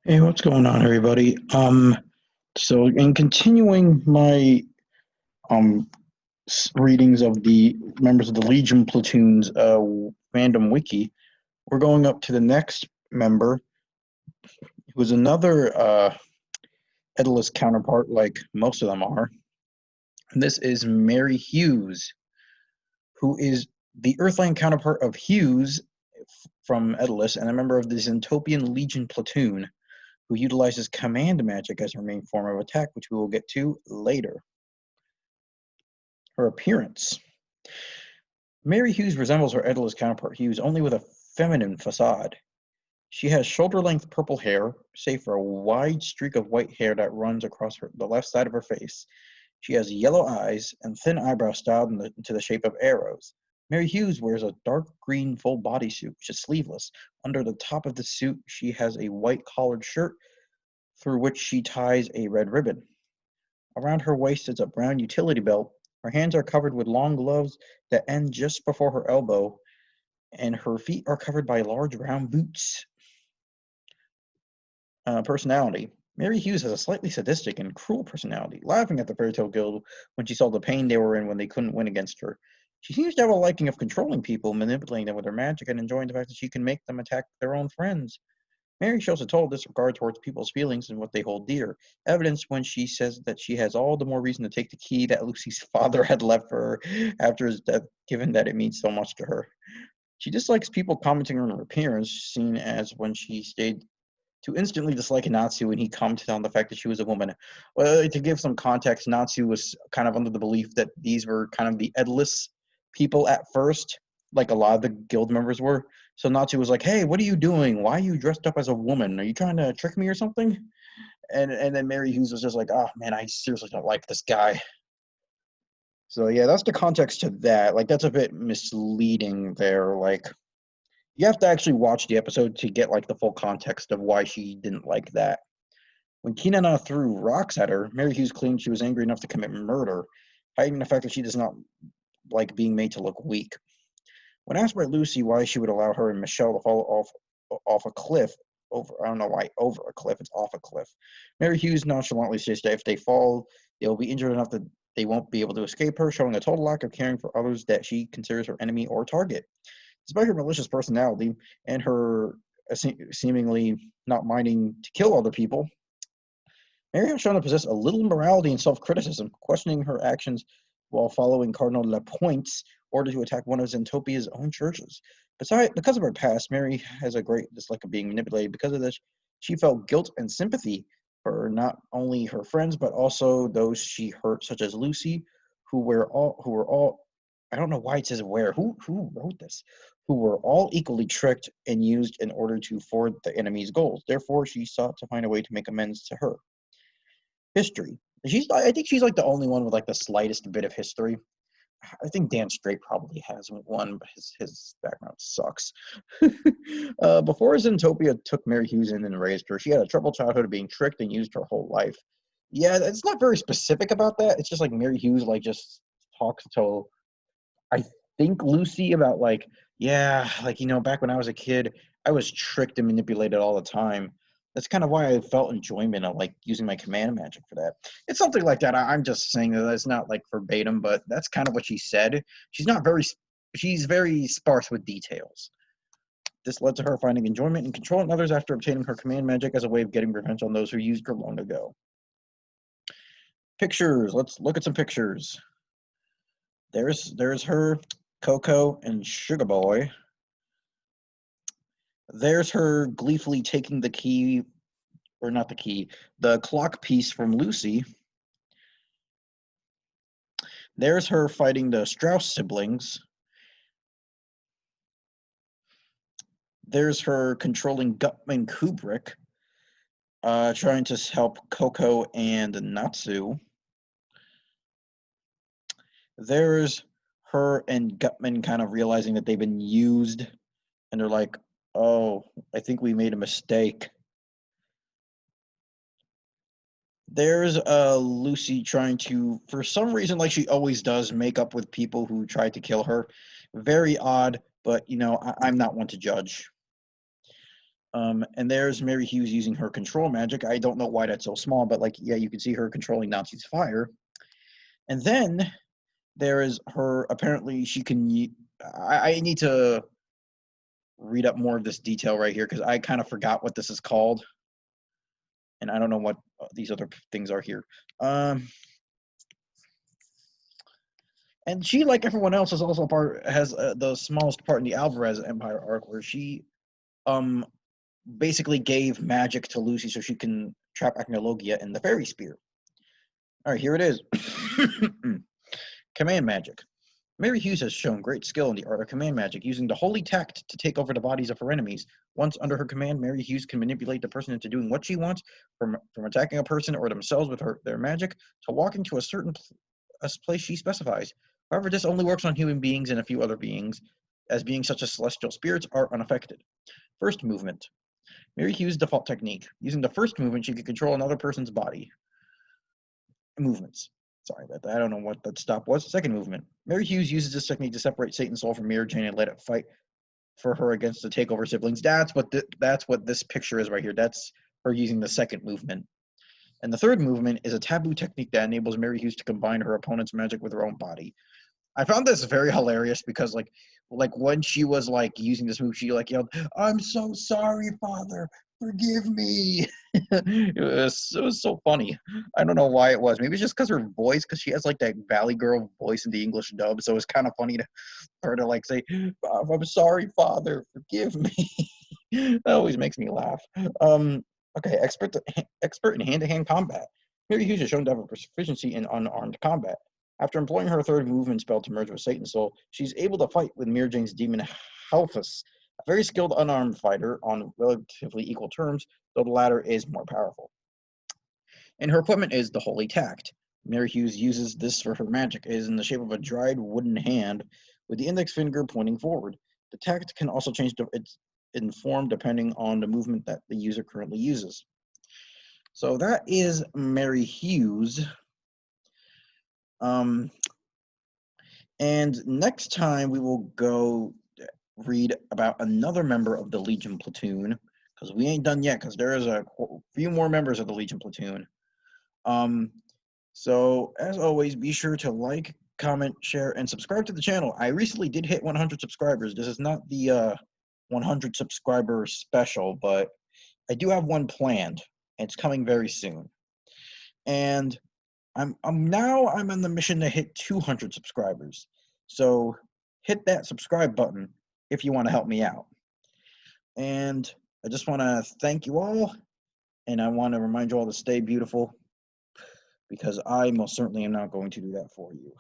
Hey, what's going on, everybody? So in continuing my um readings of the members of the Legion platoon's fandom wiki, we're going up to the next member, who is another Daedalus counterpart, like most of them are. And this is Mary Hughes, who is the Earthland counterpart of Hughes from Daedalus and a member of the Zentopian Legion platoon, who utilizes command magic as her main form of attack, which we will get to later. Her appearance. Mary Hughes resembles her Daedalus counterpart Hughes, only with a feminine facade. She has shoulder-length purple hair, save for a wide streak of white hair that runs across the left side of her face. She has yellow eyes and thin eyebrows styled into the shape of arrows. Mary Hughes wears a dark green full bodysuit, which is sleeveless. Under the top of the suit, she has a white collared shirt through which she ties a red ribbon. Around her waist is a brown utility belt. Her hands are covered with long gloves that end just before her elbow, and her feet are covered by large round boots. Personality. Mary Hughes has a slightly sadistic and cruel personality, laughing at the Fairy Tale Guild when she saw the pain they were in when they couldn't win against her. She seems to have a liking of controlling people, manipulating them with her magic, and enjoying the fact that she can make them attack their own friends. Mary shows a total disregard towards people's feelings and what they hold dear, evidenced when she says that she has all the more reason to take the key that Lucy's father had left for her after his death, given that it means so much to her. She dislikes people commenting on her appearance, seen as when she stayed to instantly dislike Natsu when he commented on the fact that she was a woman. Well, to give some context, Natsu was kind of under the belief that these were kind of the Edless people at first, like a lot of the guild members were. So Natsu was like, "Hey, what are you doing? Why are you dressed up as a woman? Are you trying to trick me or something?" And then Mary Hughes was just like, "Oh man, I seriously don't like this guy." So yeah, that's the context to that. Like that's a bit misleading there. Like you have to actually watch the episode to get like the full context of why she didn't like that. When Kinana threw rocks at her, Mary Hughes claimed she was angry enough to commit murder, hiding the fact that she does not like being made to look weak. When asked by Lucy why she would allow her and Michelle to fall off a cliff, over I don't know why over a cliff, it's off a cliff. Mary Hughes nonchalantly says that if they fall, they will be injured enough that they won't be able to escape her, showing a total lack of caring for others that she considers her enemy or target. Despite her malicious personality and her seemingly not minding to kill other people, Mary has shown to possess a little morality and self-criticism, questioning her actions while following Cardinal Lapointe's order to attack one of Zentopia's own churches. Because of her past, Mary has a great dislike of being manipulated. Because of this, she felt guilt and sympathy for not only her friends but also those she hurt, such as Lucy, who were all I don't know why it says where. Who wrote this? Who were all equally tricked and used in order to forward the enemy's goals. Therefore, she sought to find a way to make amends to her. History. I think she's like the only one with like the slightest bit of history. I think Dan Straight probably has one, but his background sucks. Before Zentopia took Mary Hughes in and raised her, she had a troubled childhood of being tricked and used her whole life. Yeah, it's not very specific about that. It's just like Mary Hughes like just talks to I think Lucy about like, yeah, like back when I was a kid, I was tricked and manipulated all the time. That's kind of why I felt enjoyment of like using my command magic for that. It's something like that. I'm just saying that that's not like verbatim, but that's kind of what she said. She's not very, she's very sparse with details. This led to her finding enjoyment in controlling others after obtaining her command magic as a way of getting revenge on those who used her long ago. Pictures. Let's look at some pictures. There's her, Coco, and Sugar Boy. There's her gleefully taking the key, or not the key, the clock piece from Lucy. There's her fighting the Strauss siblings. There's her controlling Gutman Kubrick, trying to help Coco and Natsu. There's her and Gutman kind of realizing that they've been used, and they're like, oh, I think we made a mistake. There's Lucy trying to, for some reason, like she always does, make up with people who tried to kill her. Very odd, but I'm not one to judge. And there's Mary Hughes using her control magic. I don't know why that's so small, but like, yeah, you can see her controlling Nazi's fire. And then there is her, apparently she can, I need to read up more of this detail right here because I kind of forgot what this is called. And I don't know what these other things are here. And she, like everyone else, is also has the smallest part in the Alvarez Empire arc, where she basically gave magic to Lucy so she can trap Acnologia in the fairy spear. All right, here it is. Command magic. Mary Hughes has shown great skill in the art of command magic, using the holy tact to take over the bodies of her enemies. Once under her command, Mary Hughes can manipulate the person into doing what she wants, from attacking a person or themselves with their magic, to walking to a certain place she specifies. However, this only works on human beings and a few other beings, as being such as celestial spirits are unaffected. First movement. Mary Hughes' default technique. Using the first movement, she can control another person's body. Movements. Sorry about that. I don't know what that stop was. Second movement. Mary Hughes uses this technique to separate Satan's soul from Mary Jane and let it fight for her against the takeover siblings. That's what this picture is right here. That's her using the second movement. And the third movement is a taboo technique that enables Mary Hughes to combine her opponent's magic with her own body. I found this very hilarious because like when she was like using this move, she like yelled, "I'm so sorry, Father, forgive me." It was so funny. I don't know why it was. Maybe it's just because her voice, because she has like that Valley Girl voice in the English dub, so it's kind of funny to her to like say, "I'm sorry, Father, forgive me." That always makes me laugh. Okay, expert in hand-to-hand combat. Mary Hughes has shown to have a proficiency in unarmed combat. After employing her third movement spell to merge with Satan's soul, she's able to fight with Mira Jane's demon Halphus, a very skilled unarmed fighter on relatively equal terms, though the latter is more powerful. And her equipment is the Holy Tact. Mary Hughes uses this for her magic. It is in the shape of a dried wooden hand with the index finger pointing forward. The tact can also change its form depending on the movement that the user currently uses. So that is Mary Hughes. And next time we will go read about another member of the Legion Platoon, because we ain't done yet, because there is a few more members of the Legion Platoon. So as always, be sure to like, comment, share, and subscribe to the channel. I recently did hit 100 subscribers. This is not the 100 subscriber special, but I do have one planned. It's coming very soon. And I'm on the mission to hit 200 subscribers. So hit that subscribe button if you want to help me out. And I just want to thank you all, and I want to remind you all to stay beautiful, because I most certainly am not going to do that for you.